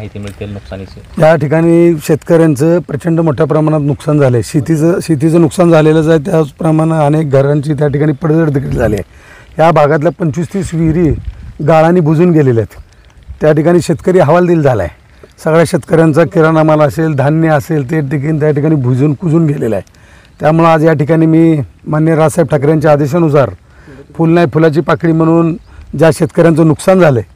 माहिती मिळतील नुकसानीची? या ठिकाणी शेतकऱ्यांचं प्रचंड मोठ्या प्रमाणात नुकसान झालं आहे. शेतीचं नुकसान झालेलंच आहे. त्याचप्रमाणे अनेक घरांची त्या ठिकाणी पडझड देखील झाली आहे. या भागातल्या 25-30 विहिरी गाळाने बुजून गेलेल्या आहेत. त्या ठिकाणी शेतकरी हवालदिल झाला आहे. सगळ्या शेतकऱ्यांचा किराणा माल असेल, धान्य असेल, ते ठिकाणी त्या ठिकाणी कुजून गेलेलं आहे. त्यामुळं आज या ठिकाणी मी माननीय राजसाहेब ठाकरे यांच्या आदेशानुसार फुल नाही फुलाची पाकळी म्हणून ज्या शेतकऱ्यांचं नुकसान झालं आहे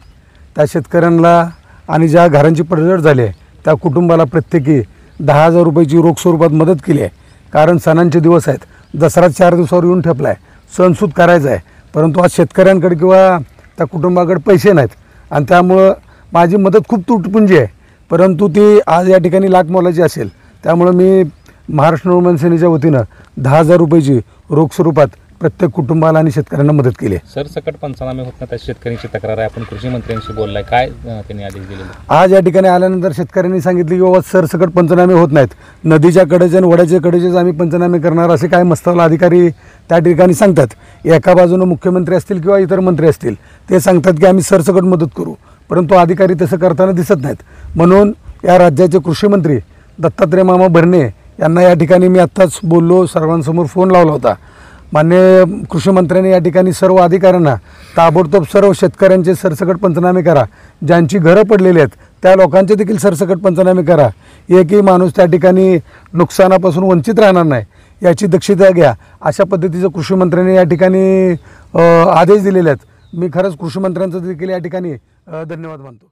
त्या शेतकऱ्यांना आणि ज्या घरांची पडझड झाली आहे त्या कुटुंबाला प्रत्येकी 10,000 रुपयाची रोख स्वरूपात मदत केली आहे. कारण सणांचे दिवस आहेत. दसरा 4 दिवसावर येऊन ठेपला आहे. सणसूद करायचा आहे. परंतु आज शेतकऱ्यांकडे किंवा त्या कुटुंबाकडे पैसे नाहीत आणि त्यामुळं माझी मदत खूप तुटपुंजी आहे. परंतु ती आज या ठिकाणी लाख मोलाची असेल. त्यामुळं मी महाराष्ट्र नवनिर्माण सेनेच्या वतीनं 10,000 रुपयाची रोख स्वरूपात प्रत्येक कुटुंबाला आणि शेतकऱ्यांना मदत केली आहे. सरसकट पंचनामे होत नाही, त्या शेतकऱ्यांची तक्रार आहे. आपण कृषी मंत्र्यांशी बोललाय, काय त्यांनी आदेश दिलेले? आज या ठिकाणी आल्यानंतर शेतकऱ्यांनी सांगितले की बाबा सरसकट पंचनामे होत नाहीत, नदीच्या कडेचे आणि वड्याच्या कडेचेच आम्ही पंचनामे करणार असे काय मस्तवाल अधिकारी त्या ठिकाणी सांगतात. एका बाजूनं मुख्यमंत्री असतील किंवा इतर मंत्री असतील ते सांगतात की आम्ही सरसकट मदत करू, परंतु अधिकारी तसं करताना दिसत नाहीत. म्हणून या राज्याचे कृषी मंत्री दत्तात्रय मामा भरणे यांना या ठिकाणी मी आत्ताच बोललो, सर्वांसमोर फोन लावला होता. माननीय कृषी मंत्र्यांनी या ठिकाणी सर्व अधिकाऱ्यांना ताबडतोब सर्व शेतकऱ्यांचे सरसकट पंचनामे करा. ज्यांची घरं पडलेली आहेत त्या लोकांचे देखील सरसकट पंचनामे करा. एकही माणूस त्या ठिकाणी नुकसानापासून वंचित राहणार नाही याची दक्षता घ्या. अशा पद्धतीचं कृषी मंत्र्यांनी या ठिकाणी आदेश दिलेले आहेत. मी खरंच कृषी मंत्र्यांचं देखील या ठिकाणी धन्यवाद मानतो.